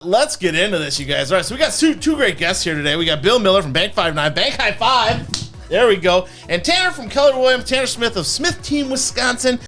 Let's get into this, you guys. All right, so we got two great guests here today. We got Bill Miller from Bank 59, Bank High Five. There we go. And Tanner from Keller Williams, Tanner Smith of Smith Team, Wisconsin.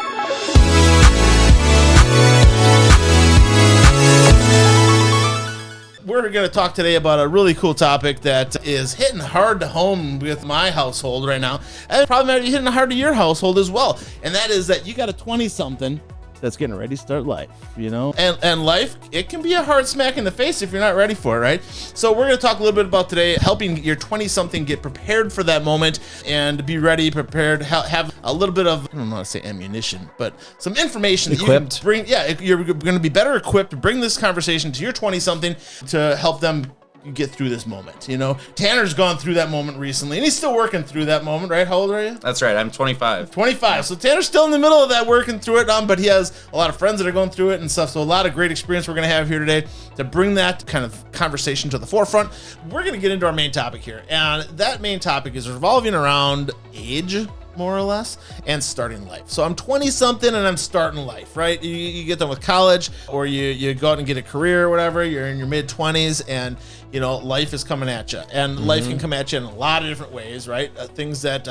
We're going to talk today about a really cool topic that is hitting hard to home with my household right now. And probably might be hitting hard to your household as well. And that is that you got a 20-something that's getting ready to start life, you know? And life, it can be a hard smack in the face if you're not ready for it, right? So we're going to talk a little bit about today, helping your 20-something get prepared for that moment and be ready, prepared, have a little bit of, I don't know how to say ammunition, but some information equipped. That you can bring. Yeah, you're going to be better equipped to bring this conversation to your 20-something to help them get through this moment, you know? Tanner's gone through that moment recently, and he's still working through that moment, right? How old are you? That's right, I'm 25. 25. So Tanner's still in the middle of that, working through it, but he has a lot of friends that are going through it and stuff. So a lot of great experience we're going to have here today to bring that kind of conversation to the forefront. We're going to get into our main topic here, and that main topic is revolving around age, more or less, and starting life. So I'm 20-something and I'm starting life, right? You get done with college, or you go out and get a career or whatever. You're in your mid-20s, and you know life is coming at you, and life can come at you in a lot of different ways, right? Things that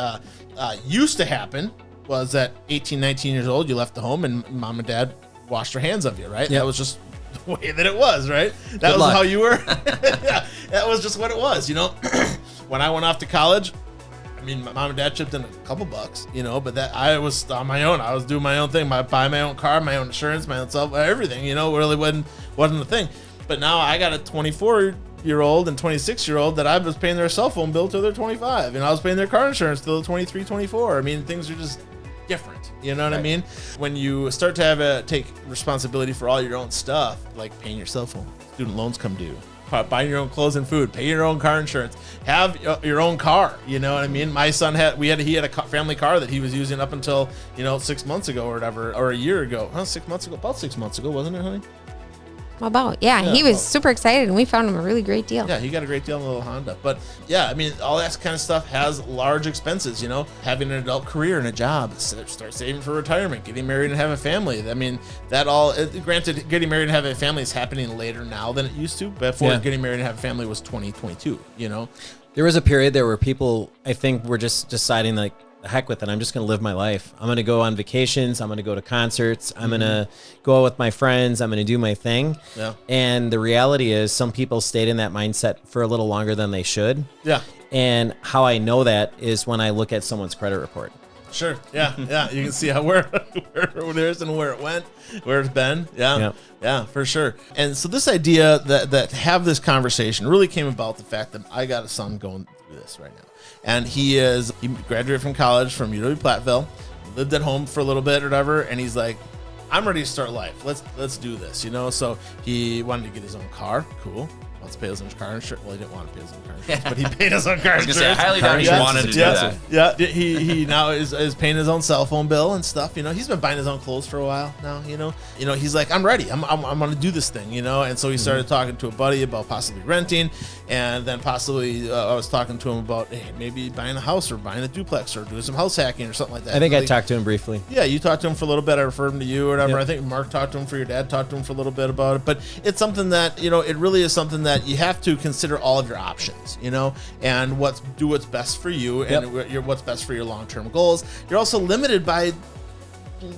used to happen was at 18, 19 years old, you left the home and mom and dad washed their hands of you, right? Yep. That was just the way that it was, right? That was how you were. Yeah, that was just what it was, you know? When I went off to college, I mean, my mom and dad chipped in a couple bucks, you know, but that I was on my own. I was doing my own thing. Buy my own car, my own insurance, my own self, everything, you know, really wasn't a thing. But now I got a 24-year-old and 26-year-old that I was paying their cell phone bill till they're 25, and I was paying their car insurance till they're 23, 24. I mean, things are just different. You know what I mean? When you start to take responsibility for all your own stuff, like paying your cell phone, student loans come due, buying your own clothes and food, pay your own car insurance, have your own car. You know what I mean? My son had a family car that he was using up until 6 months ago or whatever, or a year ago. About 6 months ago, wasn't it, honey? He was super excited, and we found him a really great deal. Yeah, he got a great deal on the little Honda. But yeah, I mean, all that kind of stuff has large expenses, you know, having an adult career and a job, start saving for retirement, getting married and having a family. I mean, that all, granted, getting married and having a family is happening later now than it used to. Before getting married and having a family was 2022, you know? There was a period there where people, I think, were just deciding, like, the heck with it. I'm just going to live my life. I'm going to go on vacations. I'm going to go to concerts. I'm going to go out with my friends. I'm going to do my thing. Yeah. And the reality is some people stayed in that mindset for a little longer than they should. Yeah. And how I know that is when I look at someone's credit report. Sure. Yeah. Yeah. You can see how where it is and where it went, where it's been. Yeah. Yep. Yeah, for sure. And so this idea that have this conversation really came about the fact that I got a son going through this right now. And he graduated from college from UW-Platteville, lived at home for a little bit or whatever, and he's like, I'm ready to start life. Let's do this, you know? So he wanted to get his own car. Cool. Wants to pay his own car insurance. Well, he didn't want to pay his own car insurance, but he paid his own car insurance. I highly doubt he wanted to do that. Yeah, he now is paying his own cell phone bill and stuff. You know, he's been buying his own clothes for a while now. You know, he's like, I'm ready. I'm going to do this thing. You know, and so he started talking to a buddy about possibly renting, and then possibly I was talking to him about maybe buying a house or buying a duplex or doing some house hacking or something like that. I think I talked to him briefly. Yeah, you talked to him for a little bit. I referred him to you or whatever. Yep. I think Mark talked to him for your dad. Talked to him for a little bit about it. But it's something that it really is something that you have to consider all of your options, and do what's best for you and what's best for your long-term goals. You're also limited by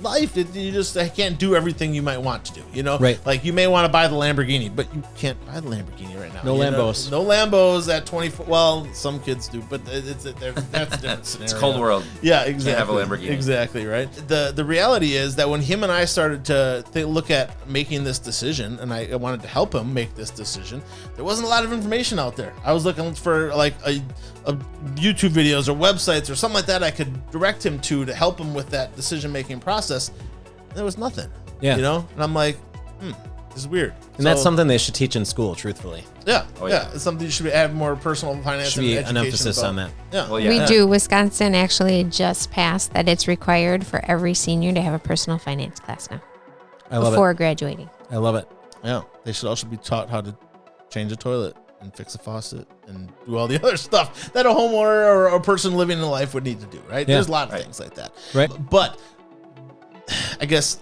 life. You just can't do everything you might want to do, Right. Like you may want to buy the Lamborghini, but you can't buy the Lamborghini right now. No Lambos. No Lambos at 24. Well, some kids do, but that's a different scenario. It's a cold world. Yeah, exactly. Can't have a Lamborghini. Exactly, right? The reality is that when him and I started to look at making this decision, and I wanted to help him make this decision, there wasn't a lot of information out there. I was looking for like a YouTube videos or websites or something like that I could direct him to help him with that decision-making process. There was nothing. Yeah. And I'm like, this is weird. And that's something they should teach in school, truthfully. Yeah. Oh, yeah. It's something you should have more personal finance should be an emphasis on that. Yeah. Well, we do. Wisconsin actually just passed that it's required for every senior to have a personal finance class now. I love before graduating. I love it. Yeah. They should also be taught how to change a toilet and fix a faucet and do all the other stuff that a homeowner or a person living in life would need to do, right? Yeah. There's a lot of things like that. Right. But I guess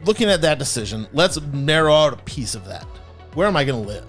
looking at that decision, let's narrow out a piece of that. where am I going to live?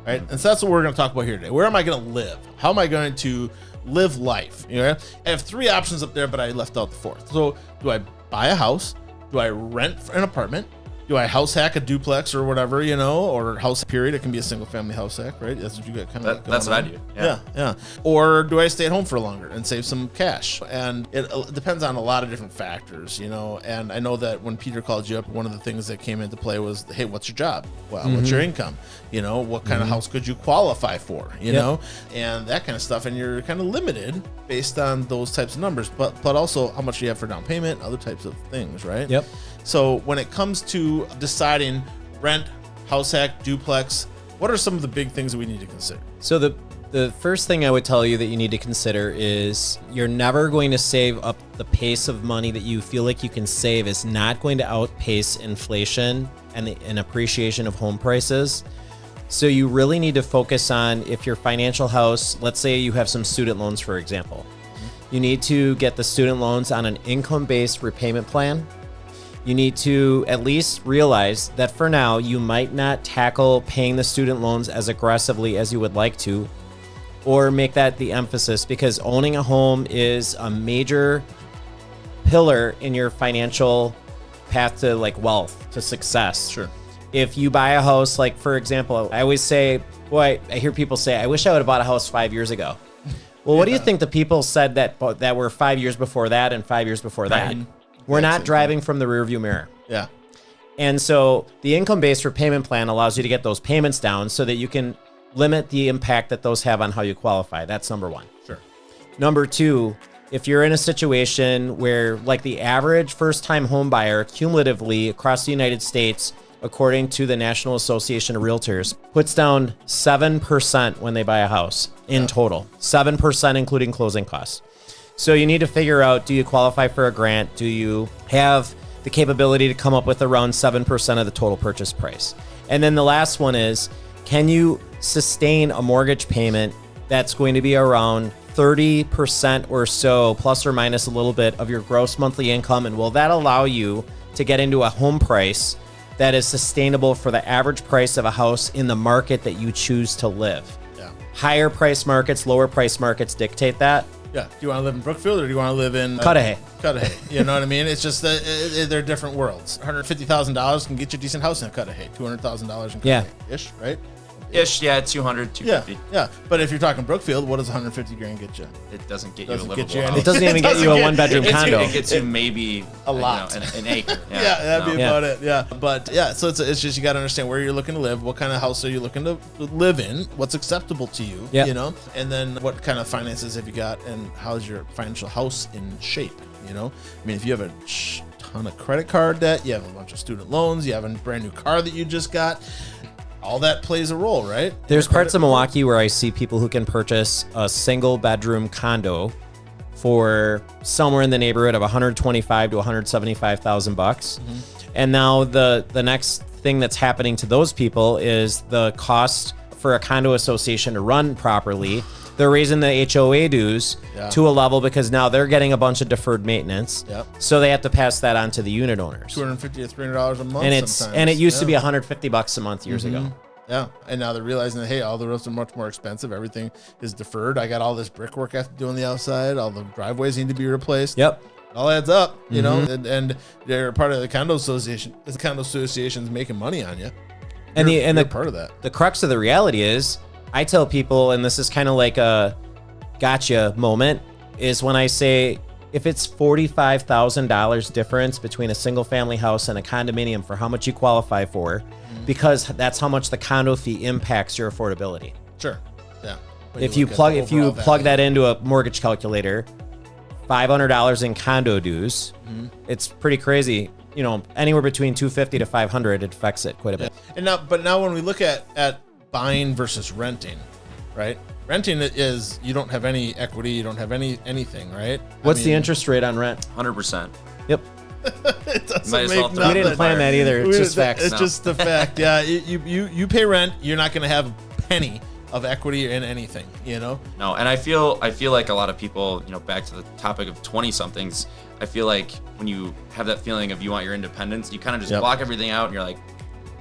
Right. And so that's what we're going to talk about here today. Where am I going to live? How am I going to live life? You know, I have 3 options up there, but I left out the 4th. So do I buy a house? Do I rent an apartment? Do I house hack a duplex or whatever, you know, or house period? It can be a single family house hack, right? That's what you got kind of. That's what I do. Yeah. Or do I stay at home for longer and save some cash? And it depends on a lot of different factors, you know. And I know that when Peter called you up, one of the things that came into play was, hey, what's your job? Well, what's your income? You know, what kind of house could you qualify for? You know, and that kind of stuff. And you're kind of limited based on those types of numbers, but also how much you have for down payment, other types of things, right? Yep. So when it comes to deciding rent, house hack, duplex, what are some of the big things that we need to consider? So the first thing I would tell you that you need to consider is you're never going to save up the pace of money that you feel like you can save is not going to outpace inflation and appreciation of home prices. So you really need to focus on if your financial house, let's say you have some student loans, for example, you need to get the student loans on an income-based repayment plan. You need to at least realize that for now, you might not tackle paying the student loans as aggressively as you would like to, or make that the emphasis, because owning a home is a major pillar in your financial path to like wealth, to success. Sure. If you buy a house, like for example, I always say, boy, I hear people say, I wish I would have bought a house 5 years ago. Well, what do you think the people said that were 5 years before that and 5 years before that? We're not driving from the rearview mirror. Yeah. And so the income-based repayment plan allows you to get those payments down so that you can limit the impact that those have on how you qualify. That's number 1. Sure. Number 2, if you're in a situation where like the average first-time home buyer cumulatively across the United States, according to the National Association of Realtors, puts down 7% when they buy a house in total, 7% including closing costs. So you need to figure out, do you qualify for a grant? Do you have the capability to come up with around 7% of the total purchase price? And then the last one is, can you sustain a mortgage payment that's going to be around 30% or so, plus or minus a little bit of your gross monthly income? And will that allow you to get into a home price that is sustainable for the average price of a house in the market that you choose to live? Yeah. Higher price markets, lower price markets dictate that. Yeah. Do you want to live in Brookfield or do you want to live in Cudahy? Cudahy. You know what I mean? It's just they're different worlds. $150,000 can get you a decent house in Cudahy. $200,000 in Cudahy-ish, right? Ish, yeah, 200, 250. Yeah. But if you're talking Brookfield, what does 150 grand get you? It doesn't get you a Doesn't livable get you house. any- It doesn't even get you a one-bedroom condo. It gets you maybe A lot. an acre. Yeah, that'd be Yeah. about it. Yeah, but yeah, so it's just you got to understand where you're looking to live, what kind of house are you looking to live in, what's acceptable to you, Yeah. you know, and then what kind of finances have you got, and how's your financial house in shape, you know? I mean, if you have a ton of credit card debt, you have a bunch of student loans, you have a brand new car that you just got. All that plays a role, right? There's parts of Milwaukee where I see people who can purchase a single bedroom condo for somewhere in the neighborhood of $125,000 to $175,000. And now the next thing that's happening to those people is the cost for a condo association to run properly. They're raising the HOA dues to a level because now they're getting a bunch of deferred maintenance. Yep. So they have to pass that on to the unit owners. $250 to $300 a month. And it used to be $150 a month years ago. Yeah, and now they're realizing that, hey, all the roads are much more expensive. Everything is deferred. I got all this brickwork I have to do on the outside. All the driveways need to be replaced. Yep. It all adds up, you know, and they're part of the condo association. The condo association's making money on you. You're part of that. The crux of the reality is, I tell people, and this is kind of like a gotcha moment, is when I say, if it's $45,000 difference between a single family house and a condominium for how much you qualify for, because that's how much the condo fee impacts your affordability. Sure. Yeah. If you plug that into a mortgage calculator, $500 in condo dues, it's pretty crazy. You know, anywhere between $250 to $500, it affects it quite a bit. And now when we look at buying versus renting, right? Renting is you don't have any equity, you don't have anything, right? What's the interest rate on rent? 100%. Yep. It doesn't Might as make well throw nothing. We didn't plan that either. It's just facts. It's just the fact. Yeah, you pay rent, you're not going to have a penny of equity in anything, you know? No, and I feel like a lot of people, you know, back to the topic of 20-somethings, I feel like when you have that feeling of you want your independence, you kind of just block everything out and you're like,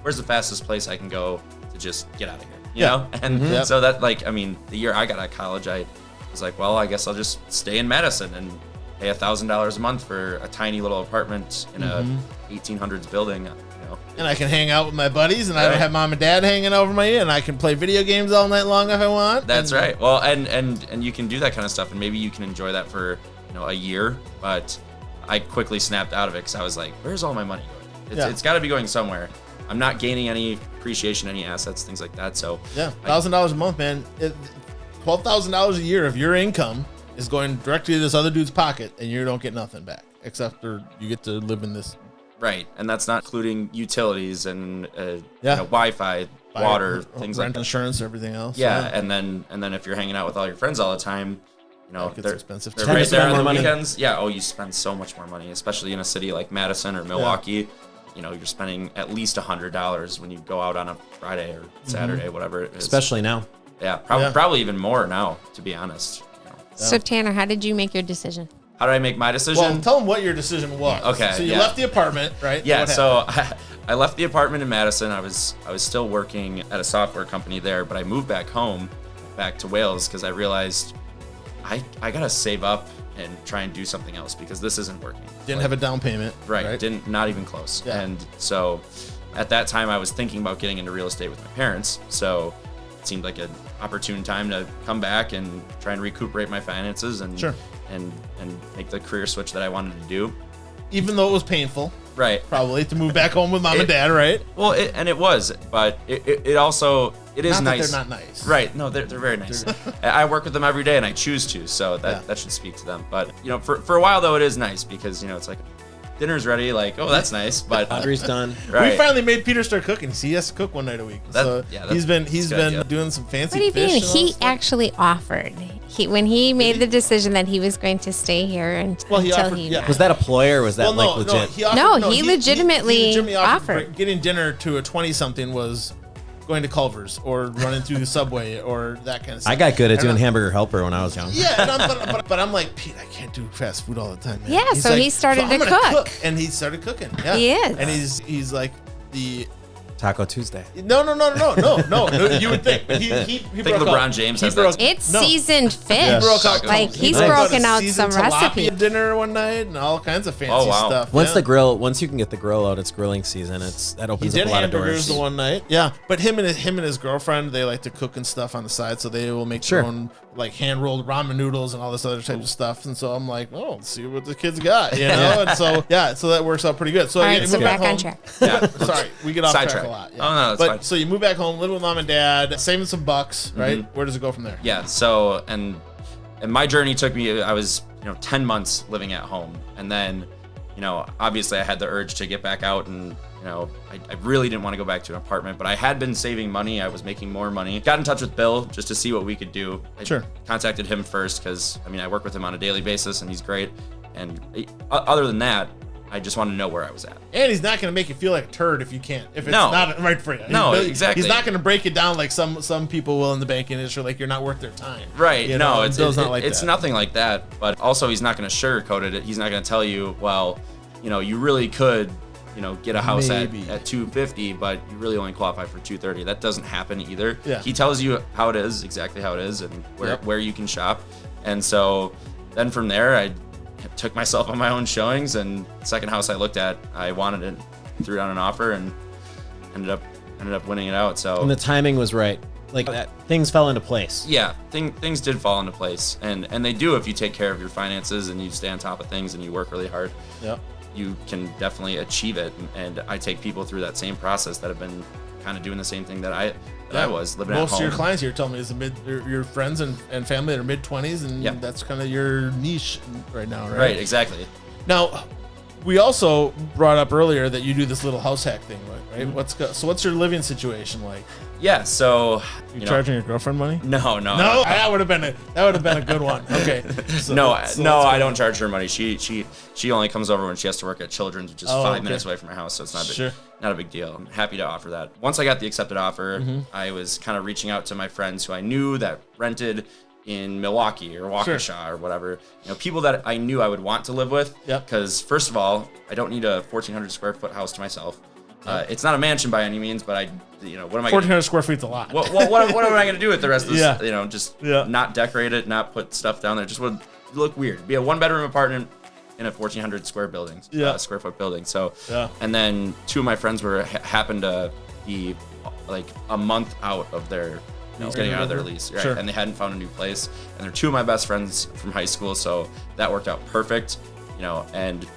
where's the fastest place I can go to just get out of here, you know? And so that, like, I mean, the year I got out of college, I was like, well, I guess I'll just stay in Madison and pay $1,000 a month for a tiny little apartment in a 1800s building, you know. And I can hang out with my buddies, and I don't have mom and dad hanging over my ear, and I can play video games all night long if I want. That's right. Well, and you can do that kind of stuff, and maybe you can enjoy that for, you know, a year, but I quickly snapped out of it because I was like, where's all my money going? It's got to be going somewhere. I'm not gaining any appreciation, any assets, things like that. So yeah, $1,000 a month, man. $12,000 a year of your income is going directly to this other dude's pocket, and you don't get nothing back except for you get to live in this. Right, and that's not including utilities and you know, Wi-Fi, water, things like that. Rent, insurance, everything else. Yeah, and then if you're hanging out with all your friends all the time, you know, they're expensive. They're right there on the weekends. Yeah. Oh, you spend so much more money, especially in a city like Madison or Milwaukee. Yeah. You know, you're spending at least $100 when you go out on a Friday or Saturday, whatever it is. Especially now. Yeah, probably even more now, to be honest. You know. So Tanner, how did you make your decision? How did I make my decision? Well, tell them what your decision was. Okay. So you left the apartment, right? Yeah. So I left the apartment in Madison. I was still working at a software company there, but I moved back home, back to Wales, because I realized I gotta save up and try and do something else because this isn't working. Didn't have a down payment. Right. Not even close. Yeah. And so at that time I was thinking about getting into real estate with my parents. So it seemed like an opportune time to come back and try and recuperate my finances and and make the career switch that I wanted to do. Even though it was painful. Right. Probably to move back home with mom and dad, right? Well, it was, but it also, it is not nice. That they're not nice. Right. No, they're very nice. I work with them every day and I choose to, so that should speak to them. But, you know, for a while though, it is nice because, you know, it's like, dinner's ready, like, oh, that's nice, but laundry's done. Right. We finally made Peter start cooking. See, he has to cook one night a week. He's been doing some fancy fish. What do you mean? He actually offered. When he made the decision that he was going to stay here until he was that a ploy or was that legit? He legitimately offered. Getting dinner to a 20-something was going to Culver's or running through the subway or that kind of stuff. I got good at doing hamburger helper when I was young. Yeah, but I'm like, Pete, I can't do fast food all the time, man. Yeah, so he started to cook. And he started cooking. Yeah. He is. And he's like the Taco Tuesday. No. You would think. He think LeBron James has that. It's seasoned fish. Yeah. He's broken out some recipes. Dinner one night and all kinds of fancy stuff. Once you can get the grill out, it's grilling season. That opens up a lot of doors. He did hamburgers the one night. Yeah, but him and his girlfriend, they like to cook and stuff on the side, so they will make their own like hand rolled ramen noodles and all this other type of stuff. And so I'm like, oh, let's see what the kids got, you know. And so so that works out pretty good. So all right, so back on track. Yeah, sorry, we get off track a lot. Yeah. Oh no, that's fine. So you move back home, live with mom and dad, saving some bucks, right? Where does it go from there? Yeah. So and my journey took me. I was 10 months living at home, and then obviously I had the urge to get back out and. I really didn't want to go back to an apartment, but I had been saving money. I was making more money. Got in touch with Bill just to see what we could do. I contacted him first because, I work with him on a daily basis and he's great. And other than that, I just wanted to know where I was at. And he's not going to make you feel like a turd if you can't, if it's not right for you. No, exactly. He's not going to break it down like some people will in the banking industry, like you're not worth their time. Right. It's not like it's that. Nothing like that. But also he's not going to sugarcoat it. He's not going to tell you, well, you really could get a house at $250, but you really only qualify for $230. That doesn't happen either. Yeah. He tells you how it is, exactly how it is, and where you can shop. And so then from there, I took myself on my own showings, and the second house I looked at, I wanted it, threw down an offer, and ended up winning it out. So and the timing was right. Like that, things fell into place. Yeah, things did fall into place, and they do if you take care of your finances and you stay on top of things and you work really hard. Yep. You can definitely achieve it, and I take people through that same process that have been kind of doing the same thing that I was living at home. Most of your clients here tell me is your friends and family that are mid-20s, and that's kind of your niche right now, right? Right, exactly. Now, we also brought up earlier that you do this little house hack thing, right? Mm-hmm. What's your living situation like? Yeah, so you charging your girlfriend money? No. That would have been a good one. Okay. So I don't charge her money. She only comes over when she has to work at Children's, which is 5 minutes away from her house, so it's not a big deal. I'm happy to offer that. Once I got the accepted offer, I was kind of reaching out to my friends who I knew that rented in Milwaukee or Waukesha or whatever, people that I knew I would want to live with. Yep. Because first of all, I don't need a 1,400 square foot house to myself. It's not a mansion by any means, but what am I? 1,400 square feet's a lot. What am I going to do with the rest of this? Yeah. Just not decorate it, not put stuff down there. Just would look weird. Be a 1-bedroom apartment in a 1,400 square foot building. So, and then 2 of my friends happened to be like a month out of their getting out of their lease, right? Sure. And they hadn't found a new place. And they're 2 of my best friends from high school, so that worked out perfect. And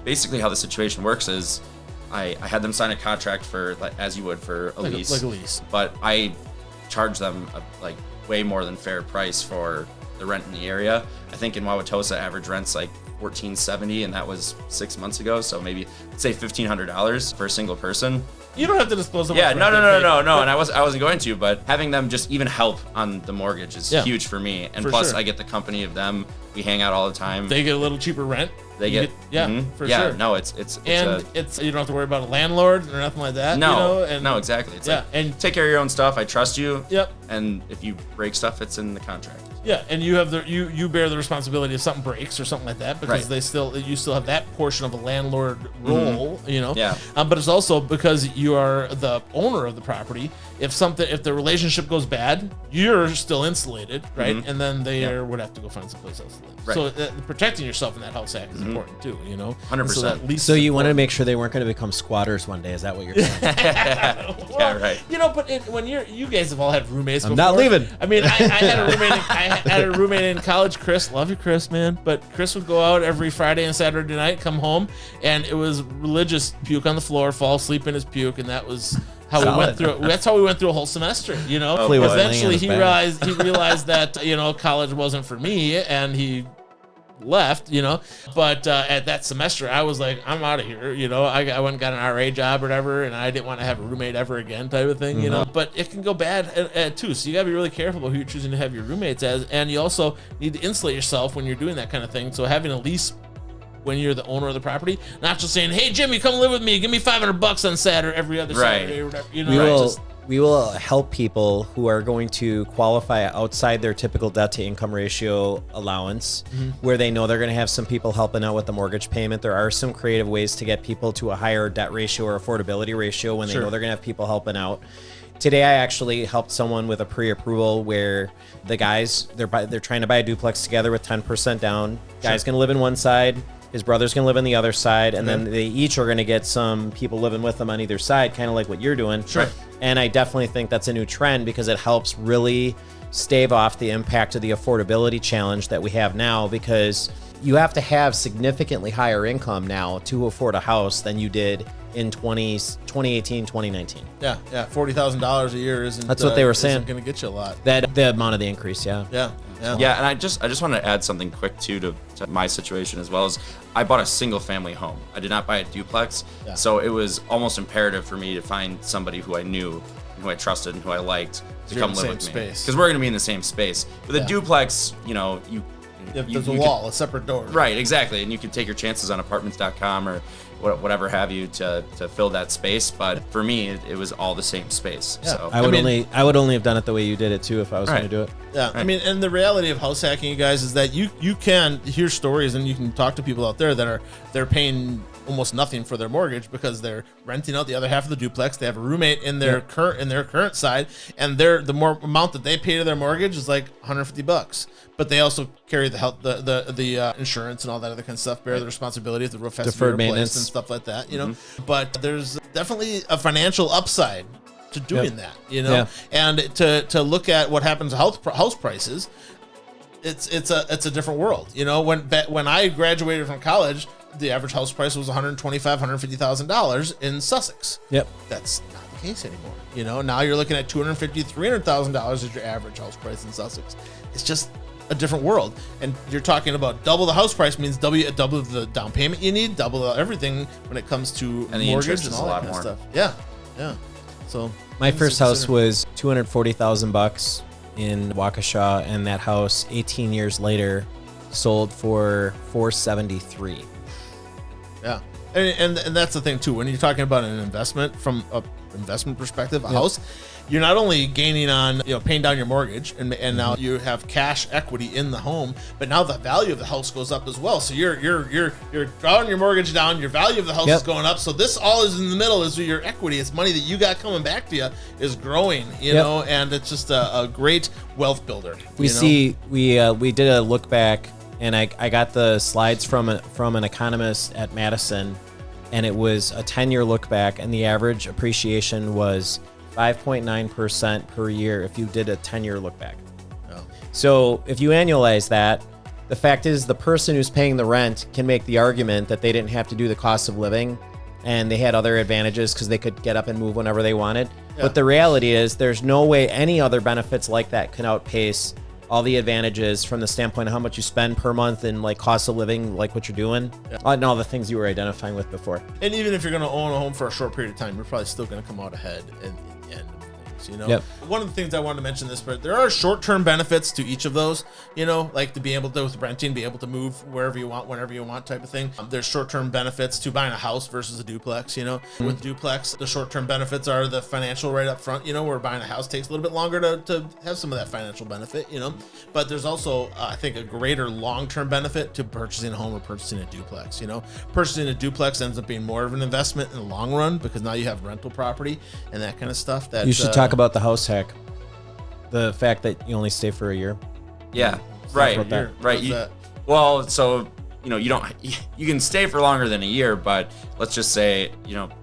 basically how the situation works is I had them sign a contract for, like, as you would for a lease. Like a lease. But I charge them like way more than fair price for the rent in the area. I think in Wauwatosa, average rent's like $1,470, and that was 6 months ago. So maybe let's say $1,500 for a single person. You don't have to disclose them. Yeah, no. And I wasn't going to, but having them just even help on the mortgage is huge for me. And plus, I get the company of them. We hang out all the time. They get a little cheaper rent. They get for sure. No, it's you don't have to worry about a landlord or nothing like that. No, and no, exactly. It's and take care of your own stuff. I trust you. Yep. And if you break stuff, it's in the contract. Yeah, and you have you bear the responsibility if something breaks or something like that, because you still have that portion of a landlord role, Yeah. But it's also because you are the owner of the property. If the relationship goes bad, you're still insulated, right? And then they would have to go find someplace else to live. Right. So protecting yourself in that house act is important too, 100%. So you wanted to make sure they weren't going to become squatters one day. Is that what you're saying? Yeah, right. But when you guys have all had roommates. I'm not leaving. I mean, I had a roommate. I had a roommate in college, Chris. Love you, Chris, man. But Chris would go out every Friday and Saturday night, come home, and it was religious. Puke on the floor, fall asleep in his puke, and that was how we went through. That's how we went through a whole semester. Eventually he realized that college wasn't for me, and he left, but at that semester I was like, I'm out of here, I went and got an RA job or whatever, and I didn't want to have a roommate ever again type of thing, but it can go bad too, so you gotta be really careful about who you're choosing to have your roommates as, and you also need to insulate yourself when you're doing that kind of thing. So having a lease when you're the owner of the property, not just saying, hey Jimmy, come live with me, give me $500 on Saturday every other Saturday or whatever, We will help people who are going to qualify outside their typical debt to income ratio allowance, where they know they're going to have some people helping out with the mortgage payment. There are some creative ways to get people to a higher debt ratio or affordability ratio when they know they're going to have people helping out. Today, I actually helped someone with a pre-approval where the guys, they're trying to buy a duplex together with 10% down. Guy's going to live in one side. His brother's going to live on the other side, and then they each are going to get some people living with them on either side, kind of like what you're doing. Sure. And I definitely think that's a new trend because it helps really stave off the impact of the affordability challenge that we have now, because you have to have significantly higher income now to afford a house than you did in 2018, 2019. Yeah, $40,000 a year isn't. That's what they were saying. Isn't going to get you a lot. The amount of the increase, Yeah, and I just want to add something quick too to my situation as well. As I bought a single family home. I did not buy a duplex, so it was almost imperative for me to find somebody who I knew, who I trusted, and who I liked to come live with me, because we're going to be in the same space. With a duplex, there's a wall, a separate door. Right, exactly, and you can take your chances on apartments.com or whatever have you to fill that space. But for me, it was all the same space. Yeah. So I would only have done it the way you did it too if I was going to do it. Yeah, right. I mean, and the reality of house hacking, you guys, is that you can hear stories and you can talk to people out there that they're paying almost nothing for their mortgage because they're renting out the other half of the duplex. They have a roommate in their current side, and the more amount that they pay to their mortgage is like $150. But they also carry the insurance and all that other kind of stuff, bear the responsibility if the roof has to be replaced and stuff like that, But there's definitely a financial upside to doing that, and to look at what happens to house prices. It's a different world, When I graduated from college, the average house price was $125,000-$150,000 in Sussex. Yep, that's not the case anymore. Now you're looking at $250,000-$300,000 as your average house price in Sussex. It's just a different world, and you're talking about double the house price means double the down payment you need, double everything when it comes to and mortgage and all that kind of stuff. Yeah. So my first house was $240,000 in Waukesha, and that house 18 years later sold for $473,000. Yeah, and that's the thing too. When you're talking about an investment from a investment perspective, a house, you're not only gaining on, paying down your mortgage, and now you have cash equity in the home, but now the value of the house goes up as well. So you're drawing your mortgage down, your value of the house is going up. So this all is in the middle is your equity. It's money that you got coming back to you is growing, know, and it's just a great wealth builder. We did a look back, and I got the slides from an economist at Madison, and it was a 10-year look back, and the average appreciation was 5.9% per year if you did a 10-year look back. Oh. So if you annualize that, the fact is the person who's paying the rent can make the argument that they didn't have to do the cost of living, and they had other advantages because they could get up and move whenever they wanted. Yeah. But the reality is there's no way any other benefits like that can outpace all the advantages from the standpoint of how much you spend per month and like cost of living, like what you're doing, and all the things you were identifying with before. And even if you're going to own a home for a short period of time, you're probably still going to come out ahead in the end of things, Yep. One of the things I wanted to mention this, but there are short-term benefits to each of those, like to be able to, with renting, be able to move wherever you want, whenever you want type of thing. There's short-term benefits to buying a house versus a duplex, With duplex, the short-term benefits are the financial right up front, where buying a house takes a little bit longer to have some of that financial benefit, But there's also, I think, a greater long-term benefit to purchasing a home or purchasing a duplex, Purchasing a duplex ends up being more of an investment in the long run because now you have rental property and that kind of stuff. That you should talk about the house hack. The fact that you only stay for a year. Yeah, right. Well, so you can stay for longer than a year, but let's just say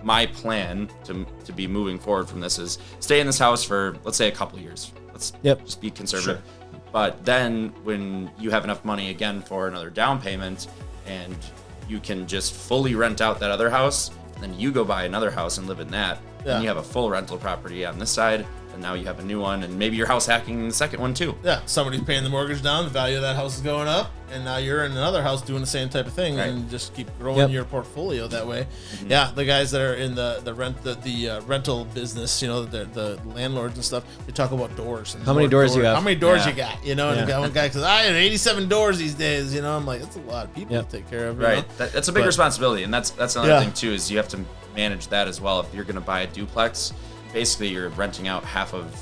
my plan to be moving forward from this is stay in this house for, let's say, a couple of years. Let's just be conservative. Sure. But then when you have enough money again for another down payment, and you can just fully rent out that other house, then you go buy another house and live in that, and you have a full rental property on this side. And now you have a new one, and maybe you're house hacking the second one too. Yeah, somebody's paying the mortgage down, the value of that house is going up, and now you're in another house doing the same type of thing, and just keep growing your portfolio that way. Mm-hmm. Yeah, the guys that are in the rental business, the landlords and stuff, they talk about doors. And how many doors you have? How many doors you got? And one guy says, I have 87 doors these days. I'm like, that's a lot of people to take care of. Right, that's a big responsibility, and that's another thing too, is you have to manage that as well. If you're going to buy a duplex, basically you're renting out half of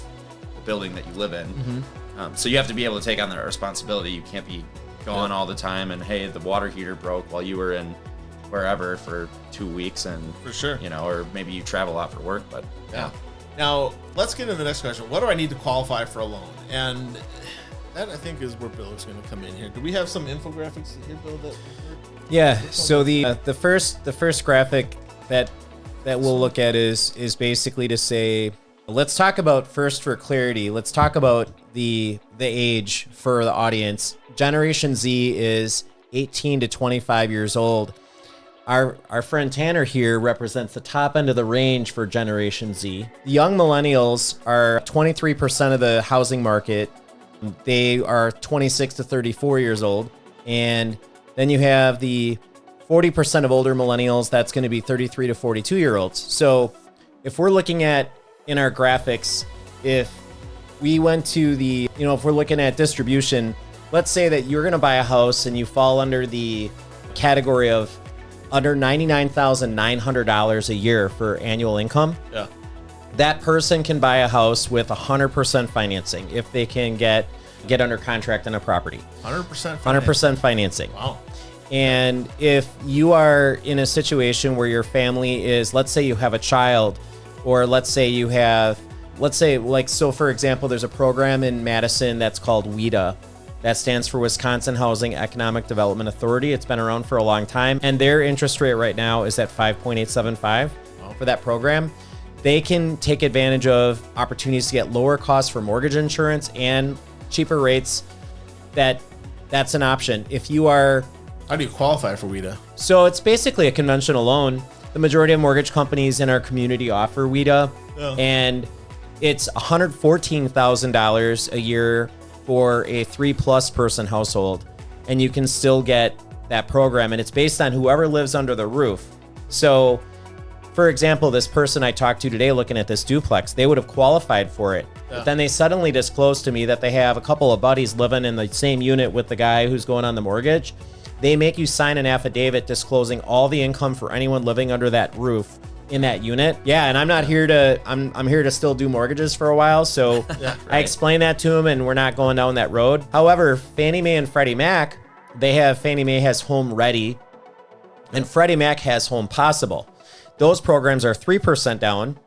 the building that you live in. Mm-hmm. So you have to be able to take on that responsibility. You can't be gone all the time and, hey, the water heater broke while you were in wherever for 2 weeks, and for sure, or maybe you travel a lot for work, but Now let's get into the next question. What do I need to qualify for a loan? And that, I think, is where Bill is going to come in here. Do we have some infographics here, Bill? So the first graphic that we'll look at is basically to say, let's talk about, first for clarity, let's talk about the age for the audience. Generation Z is 18 to 25 years old. Our friend Tanner here represents the top end of the range for Generation Z. The young millennials are 23% of the housing market. They are 26 to 34 years old. And then you have the 40% of older millennials, that's going to be 33 to 42 year olds. So if we're looking at in our graphics, if we went to if we're looking at distribution, let's say that you're going to buy a house and you fall under the category of under $99,900 a year for annual income. Yeah. That person can buy a house with 100% financing if they can get under contract on a property. 100% financing. Wow. And if you are in a situation where your family is, let's say you have a child, or let's say for example, there's a program in Madison that's called WEDA. That stands for Wisconsin Housing Economic Development Authority. It's been around for a long time. And their interest rate right now is at 5.875 for that program. They can take advantage of opportunities to get lower costs for mortgage insurance and cheaper rates. That's an option. If you are... How do you qualify for WEDA? So it's basically a conventional loan. The majority of mortgage companies in our community offer WEDA, and it's $114,000 a year for a 3+ person household, and you can still get that program, and it's based on whoever lives under the roof. So, for example, this person I talked to today looking at this duplex, they would have qualified for it. But then they suddenly disclosed to me that they have a couple of buddies living in the same unit with the guy who's going on the mortgage. They make you sign an affidavit disclosing all the income for anyone living under that roof in that unit. Yeah, and I'm not here to I'm here to still do mortgages for a while, so I explained that to him, and we're not going down that road. However, Fannie Mae and Freddie Mac, Fannie Mae has Home Ready, and Freddie Mac has Home Possible. Those programs are 3% down,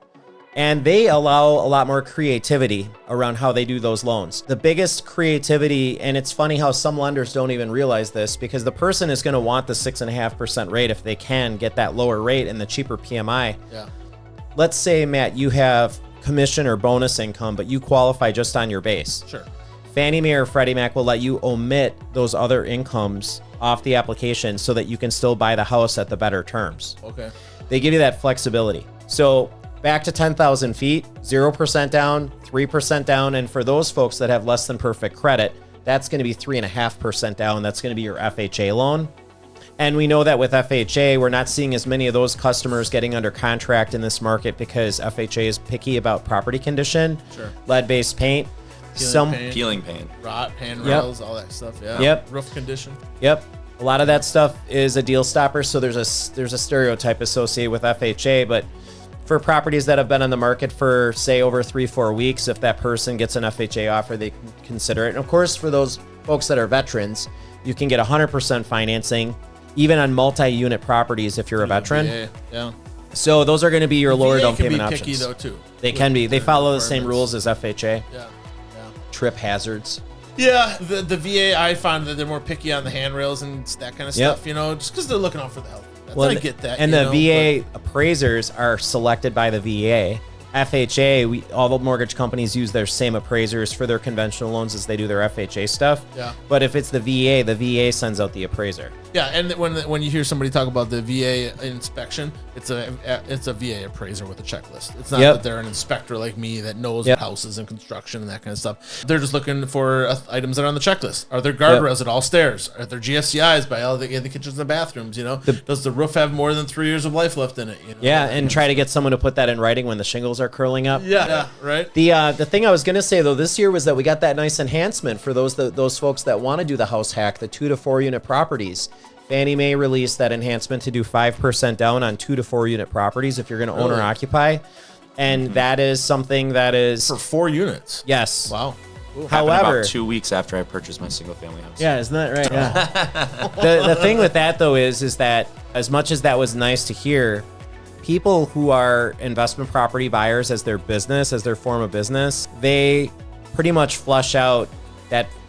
and they allow a lot more creativity around how they do those loans. The biggest creativity, and it's funny how some lenders don't even realize this, because the person is going to want the 6.5% rate if they can get that lower rate and the cheaper PMI. Yeah. Let's say, Matt, you have commission or bonus income, but you qualify just on your base. Sure. Fannie Mae or Freddie Mac will let you omit those other incomes off the application so that you can still buy the house at the better terms. Okay. They give you that flexibility. So back to 10,000 feet, 0% down, 3% down. And for those folks that have less than perfect credit, that's going to be 3.5% down. That's going to be your FHA loan. And we know that with FHA, we're not seeing as many of those customers getting under contract in this market because FHA is picky about property condition, lead-based paint, peeling paint, rot, handrails, all that stuff. Yeah. Yep. Roof condition. Yep. A lot of that stuff is a deal stopper. So there's a stereotype associated with FHA, but for properties that have been on the market for, say, over 3-4 weeks, if that person gets an FHA offer, they can consider it. And of course, for those folks that are veterans, you can get 100% financing, even on multi-unit properties if you're a veteran. Yeah. So those are going to be your lower down payment options. They can be picky though too. They can be. They follow the same rules as FHA. Yeah. Trip hazards. Yeah, the VA, I find that they're more picky on the handrails and that kind of stuff, you know, just because they're looking out for the health. I get that. And the VA appraisers are selected by the VA. FHA, all the mortgage companies use their same appraisers for their conventional loans as they do their FHA stuff. Yeah. But if it's the VA sends out the appraiser. Yeah, and when you hear somebody talk about the VA inspection, it's a VA appraiser with a checklist. It's not that they're an inspector like me that knows houses and construction and that kind of stuff. They're just looking for items that are on the checklist. Are there guardrails at all stairs? Are there GFCIs by all the kitchens and bathrooms? You know, does the roof have more than 3 years of life left in it? You know? Yeah, and try to get someone to put that in writing when the shingles are curling up. Yeah, right. The thing I was gonna say though this year was that we got that nice enhancement for those folks that want to do the house hack, the 2 to 4 unit properties. Fannie Mae released that enhancement to do 5% down on 2 to 4 unit properties if you're going to own or occupy, and that is something that is for 4 units. Yes. Wow. However, about 2 weeks after I purchased my single family house. Yeah, isn't that right? Yeah. the thing with that though is that as much as that was nice to hear, people who are investment property buyers as their business, as their form of business, they pretty much flush out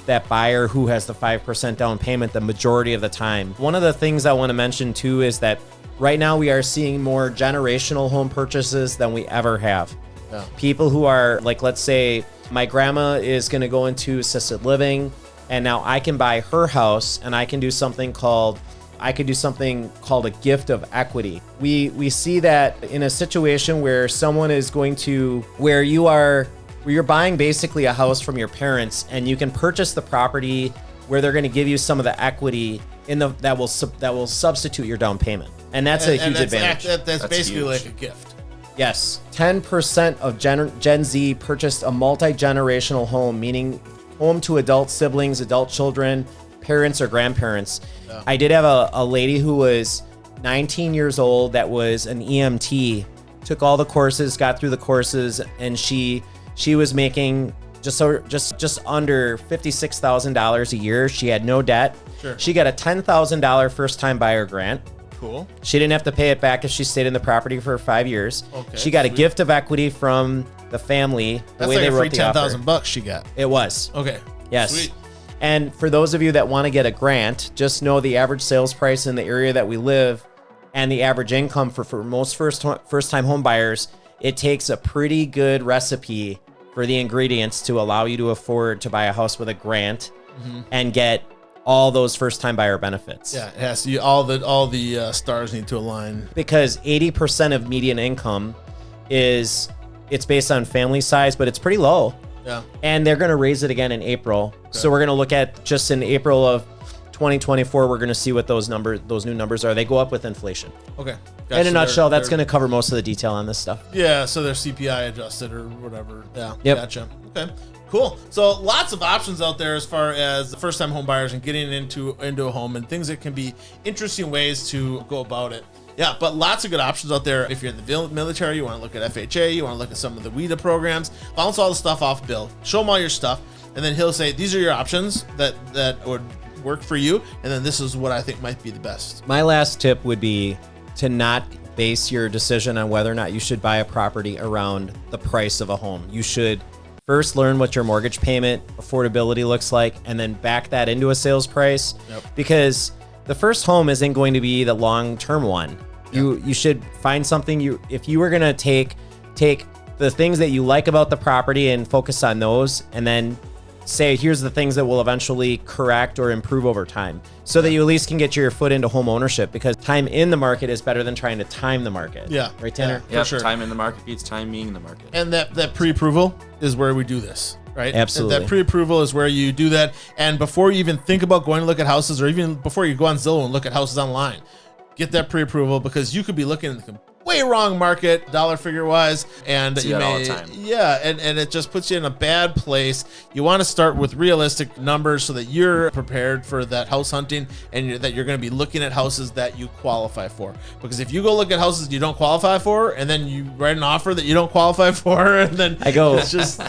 that buyer who has the 5% down payment the majority of the time. One of the things I want to mention too is that right now we are seeing more generational home purchases than we ever have. Yeah. People who are like, let's say my grandma is going to go into assisted living, and now I can buy her house and I can do something called a gift of equity. We see that in a situation where someone is going to, where you're buying basically a house from your parents, and you can purchase the property where they're going to give you some of the equity that will substitute your down payment, and that's a huge advantage. That's basically huge. Like a gift. Yes, 10% of Gen Z purchased a multi-generational home, meaning home to adult siblings, adult children, parents or grandparents. Yeah. I did have a lady who was 19 years old that was an EMT, took all the courses, got through the courses, and she was making just under $56,000 a year. She had no debt. Sure. She got a $10,000 first-time buyer grant. Cool. She didn't have to pay it back if she stayed in the property for 5 years. Okay, she got a gift of equity from the family. That's like a free $10,000 she got. It was. Okay. Yes. Sweet. And for those of you that want to get a grant, just know the average sales price in the area that we live and the average income for most first-time home buyers, it takes a pretty good recipe for the ingredients to allow you to afford to buy a house with a grant and get all those first-time buyer benefits. Yeah, it has to. All the stars need to align. Because 80% of median income it's based on family size, but it's pretty low. Yeah. And they're going to raise it again in April. Okay. So we're going to look at just in April of 2024, we're going to see what those new numbers are. They go up with inflation. Okay. Gotcha. In a nutshell, that's going to cover most of the detail on this stuff. Yeah, so they're CPI adjusted or whatever. Yeah. Yep. Gotcha. Okay. Cool. So lots of options out there as far as first-time home buyers and getting into a home and things that can be interesting ways to go about it. Yeah, but lots of good options out there. If you're in the military, you want to look at FHA, you want to look at some of the WIDA programs, bounce all the stuff off Bill, show him all your stuff, and then he'll say, these are your options that would work for you, and then this is what I think might be the best. My last tip would be to not base your decision on whether or not you should buy a property around the price of a home. You should first learn what your mortgage payment affordability looks like, and then back that into a sales price. Yep. Because the first home isn't going to be the long-term one. Yep. You should find something if you were going to take the things that you like about the property and focus on those, and then say, here's the things that will eventually correct or improve over time, so that you at least can get your foot into home ownership, because time in the market is better than trying to time the market. Yeah. Right, Tanner? Yeah, for sure. Time in the market beats time being in the market. And that pre-approval is where we do this, right? Absolutely. And that pre-approval is where you do that. And before you even think about going to look at houses, or even before you go on Zillow and look at houses online, get that pre-approval, because you could be looking at the way wrong market, dollar figure wise, and See you that may, all the time. yeah, and it just puts you in a bad place. You want to start with realistic numbers so that you're prepared for that house hunting, and that you're going to be looking at houses that you qualify for. Because if you go look at houses you don't qualify for, and then you write an offer that you don't qualify for, and then it's just.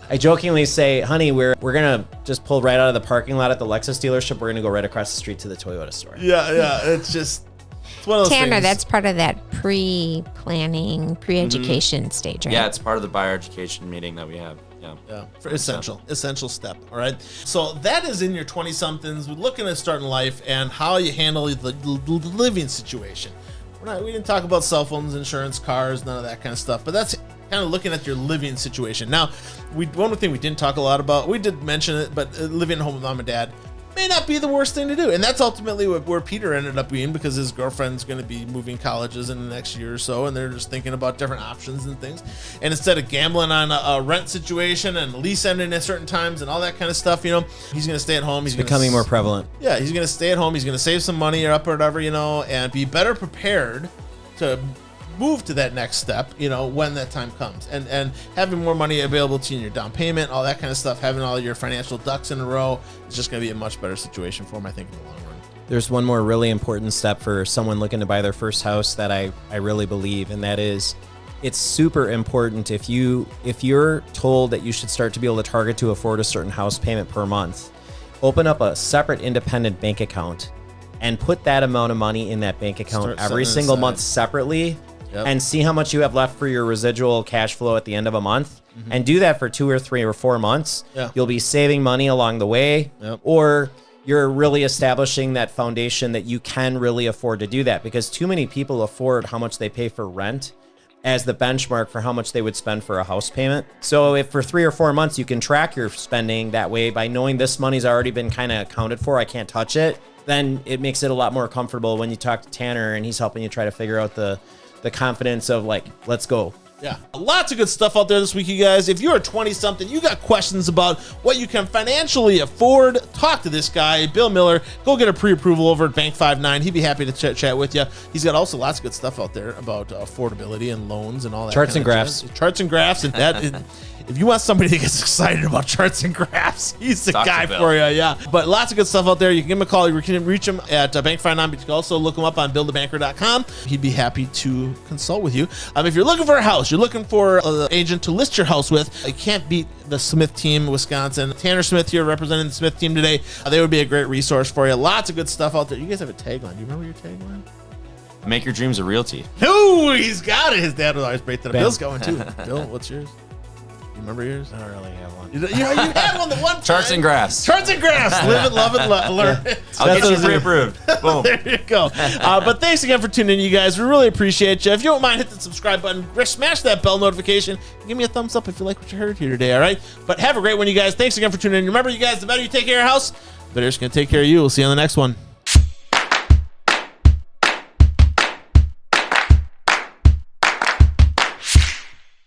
I jokingly say, honey, we're gonna just pull right out of the parking lot at the Lexus dealership. We're gonna go right across the street to the Toyota store. Yeah, it's just. One of those Tanner, things. that's part of that pre-planning, pre-education stage, right? Yeah, it's part of the buyer education meeting that we have. Yeah, for essential step. All right. So that is in your 20-somethings. We're looking at starting life and how you handle the living situation. We didn't talk about cell phones, insurance, cars, none of that kind of stuff. But that's kind of looking at your living situation. Now, one thing we didn't talk a lot about, we did mention it, but living at home with mom and dad may not be the worst thing to do. And that's ultimately where Peter ended up being, because his girlfriend's going to be moving colleges in the next year or so, and they're just thinking about different options and things. And instead of gambling on a rent situation and lease ending at certain times and all that kind of stuff, he's going to stay at home. He's becoming more prevalent. Yeah, he's going to stay at home. He's going to save some money or whatever, and be better prepared to move to that next step, when that time comes, and having more money available to you in your down payment, all that kind of stuff, having all your financial ducks in a row is just going to be a much better situation for him, I think, in the long run. There's one more really important step for someone looking to buy their first house that I really believe, and that is, it's super important if you're told that you should start to be able to target to afford a certain house payment per month, open up a separate independent bank account and put that amount of money in that bank account every single month separately. Yep. And see how much you have left for your residual cash flow at the end of a month, and do that for 2 or 3 or 4 months. Yeah. You'll be saving money along the way, or you're really establishing that foundation that you can really afford to do that, because too many people afford how much they pay for rent as the benchmark for how much they would spend for a house payment. So if for 3 or 4 months you can track your spending that way by knowing this money's already been kind of accounted for, I can't touch it, then it makes it a lot more comfortable when you talk to Tanner and he's helping you try to figure out the confidence of let's go. Yeah, lots of good stuff out there this week, you guys. If you're a 20-something, you got questions about what you can financially afford, talk to this guy, Bill Miller. Go get a pre-approval over at Bank 59. He'd be happy to chat with you. He's got also lots of good stuff out there about affordability and loans and all that. Charts and graphs. Charts and graphs, and that. If you want somebody that gets excited about charts and graphs, he's the guy for you, yeah. But lots of good stuff out there. You can give him a call. You can reach him at Bank 59, but you can also look him up on buildthebanker.com. He'd be happy to consult with you. If you're looking for a house, you're looking for an agent to list your house with, you can't beat the Smith team, Wisconsin. Tanner Smith here representing the Smith team today. They would be a great resource for you. Lots of good stuff out there. You guys have a tagline. Do you remember your tagline? Make your dreams a realty. No, he's got it. His dad would always break that up. Bam. Bill's going too. Bill, what's yours? You remember yours? I don't really have one. You had one the one time. Charts and graphs. Charts and graphs. Live it, love it, learn it. I'll get you pre-approved. Boom. There you go. But thanks again for tuning in, you guys. We really appreciate you. If you don't mind, hit the subscribe button. Smash that bell notification. Give me a thumbs up if you like what you heard here today, all right? But have a great one, you guys. Thanks again for tuning in. Remember, you guys, the better you take care of your house, the better it's going to take care of you. We'll see you on the next one.